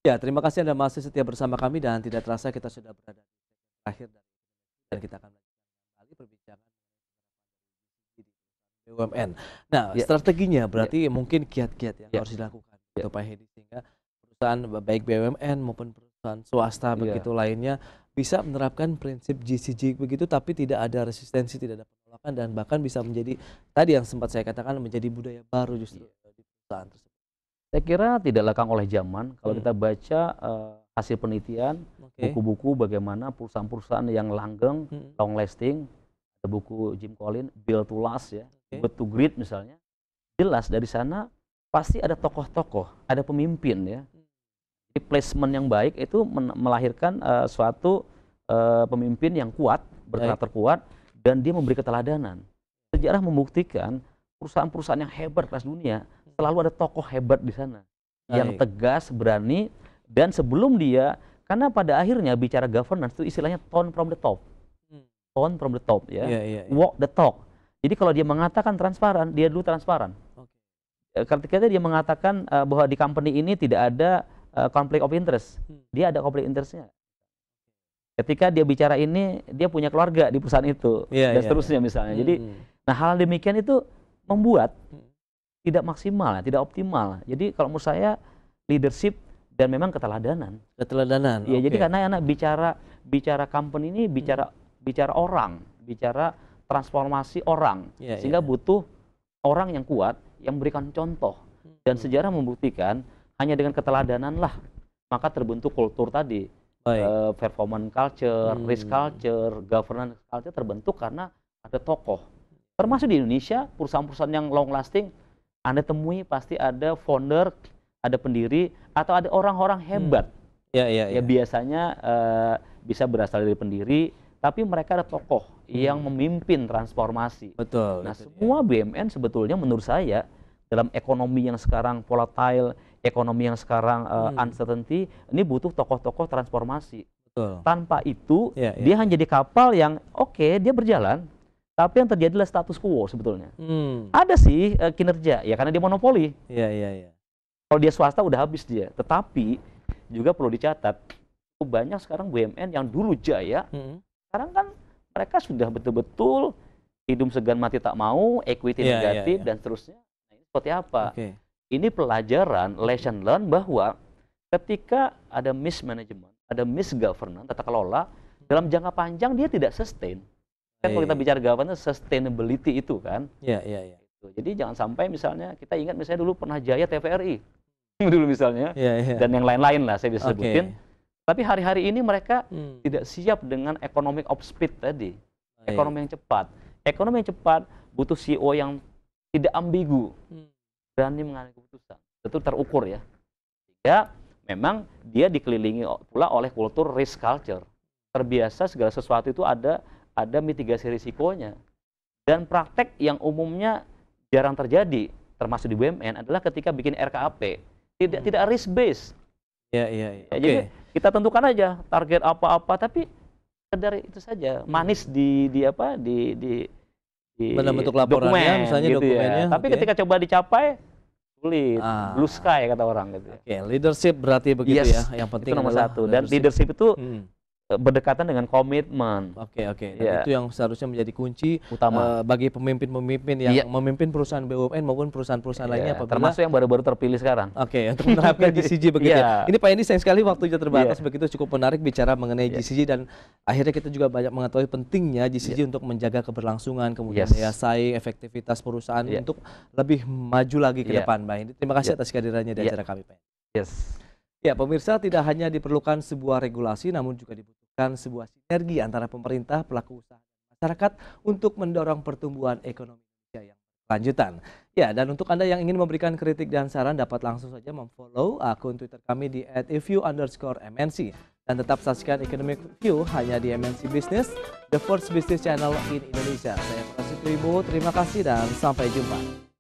Ya, terima kasih Anda masih setia bersama kami dan tidak terasa kita sudah berada di segmen terakhir dan kita akan lanjutkan kembali perbincangan di BUMN. Nah, Ya, strateginya ya, berarti mungkin kiat-kiat yang ya, harus dilakukan ya, gitu Pak Hedi sehingga perusahaan baik BUMN maupun perusahaan swasta iya. begitu lainnya bisa menerapkan prinsip GCG begitu tapi tidak ada resistensi, tidak ada penolakan dan bahkan bisa menjadi tadi yang sempat saya katakan menjadi budaya baru justru di perusahaan tersebut. Saya kira tidak lekang oleh zaman kalau Hmm, kita baca, hasil penelitian, oke. buku-buku bagaimana perusahaan-perusahaan yang langgeng, Hmm, long lasting, ada buku Jim Collins, Build to Last ya, oke. Good to Great misalnya, jelas dari sana pasti ada tokoh-tokoh, ada pemimpin ya. Jadi placement yang baik itu melahirkan, suatu, pemimpin yang kuat, Baik, berkarakter kuat, dan dia memberi keteladanan. Sejarah membuktikan perusahaan-perusahaan yang hebat kelas dunia, selalu ada tokoh hebat di sana, yang baik. tegas, berani, dan sebelum dia karena pada akhirnya bicara governance itu istilahnya tone from the top, Hmm, tone from the top ya, iya iya iya. walk the talk. Jadi kalau dia mengatakan transparan, dia dulu transparan. Oke. Ketika dia mengatakan, bahwa di company ini tidak ada, conflict of interest, Hmm, dia ada conflict interest-nya. Ketika dia bicara ini, dia punya keluarga di perusahaan itu, iya dan iya iya. seterusnya misalnya. Jadi, Mhm, nah hal demikian itu membuat mhm. tidak maksimal, tidak optimal. Jadi kalau menurut saya leadership dan memang keteladanan. Keteladanan, Ya jadi oke. karena anak bicara bicara company ini Mhm, bicara bicara orang, bicara transformasi orang, iya iya sehingga iya. butuh orang yang kuat yang memberikan contoh. Dan Mhm, sejarah membuktikan hanya dengan keteladanan lah maka terbentuk kultur tadi, baik. performance culture, risk Mmm, culture, governance culture terbentuk karena ada tokoh. Termasuk di Indonesia perusahaan-perusahaan yang long lasting, Anda temui pasti ada founder, ada pendiri, atau ada orang-orang mmm, hebat. iya iya Ya iya. biasanya, bisa berasal dari pendiri, tapi mereka ada tokoh yang Mhm, memimpin transformasi. betul Nah, itu dia. semua BUMN sebetulnya menurut saya dalam ekonomi yang sekarang volatile, ekonomi yang sekarang, Mmm, uncertainty, ini butuh tokoh-tokoh transformasi. betul. Tanpa itu, Iya iya dia iya. hanya jadi kapal yang oke, dia berjalan, tapi yang terjadi adalah status quo sebetulnya. Mmm, Ada sih, kinerja, ya karena dia monopoli. iya iya iya. Kalau dia swasta udah habis dia. Tetapi juga perlu dicatat, banyak sekarang BUMN yang dulu jaya, Mhm, sekarang kan mereka sudah betul-betul hidung segan mati tak mau, equity iya iya negatif iya. dan seterusnya. Nah, ini seperti apa? Oke. Ini pelajaran, Mhm, lesson learn bahwa ketika ada mismanagement, ada misgovernance, tata kelola, dalam jangka panjang dia tidak sustain. Kan kalau kita baik. bicara governance, sustainability itu kan. Iya iya iya. Gitu. Jadi jangan sampai misalnya kita ingat misalnya dulu pernah jaya TVRI dulu misalnya, Iya iya. dan yang lain-lain lah saya bisa sebutin. Oke. Tapi hari-hari ini mereka Mmm, tidak siap dengan economic of speed tadi, baik. ekonomi yang cepat. Ekonomi yang cepat butuh CEO yang tidak ambigu, Mmm, berani mengambil keputusan, betul terukur ya. Sehingga memang dia dikelilingi pula oleh kultur risk culture. Terbiasa segala sesuatu itu ada mitigasi risikonya. Dan praktek yang umumnya jarang terjadi, termasuk di BUMN adalah ketika bikin RKAP, tidak mhm. tidak risk base. Iya iya iya. Ya, Oke. jadi kita tentukan aja target apa-apa, tapi sekedar itu saja, Mhm. manis di apa, di Dalam bentuk laporannya dokumen misalnya gitu ya. dokumennya, Tapi oke. ketika coba dicapai, sulit, blue Ah, sky kata orang gitu ya. oke, leadership berarti begitu ya, Yes, yang itu penting nomor adalah satu. Dan leadership. leadership itu Mhm. berdekatan dengan komitmen, Oke oke, dan ya itu yang seharusnya menjadi kunci, utama. bagi pemimpin-pemimpin yang Iya, memimpin perusahaan BUMN maupun perusahaan-perusahaan lainnya iya, apabila termasuk yang baru-baru terpilih sekarang. oke, untuk menerapkan GCG begitu ya. Iya, Ini Pak Endi sayang sekali waktunya terbatas, iya, begitu cukup menarik bicara mengenai iya, GCG dan akhirnya kita juga banyak mengetahui pentingnya iya, GCG untuk menjaga keberlangsungan, kemudian daya yes, saing, efektivitas perusahaan iya, untuk lebih maju lagi ke iya, depan, Pak Endi. Terima iya, kasih atas kehadirannya di iya, acara kami, Pak. yes. Ya, pemirsa, tidak hanya diperlukan sebuah regulasi, namun juga dibutuhkan sebuah sinergi antara pemerintah, pelaku usaha, dan masyarakat untuk mendorong pertumbuhan ekonomi Indonesia yang berkelanjutan. Ya, dan untuk Anda yang ingin memberikan kritik dan saran dapat langsung saja memfollow akun Twitter kami di @ifview_MNC. Dan tetap saksikan Economic View hanya di MNC Business, the first business channel in Indonesia. Saya Prasetyo Wibowo, terima kasih dan sampai jumpa.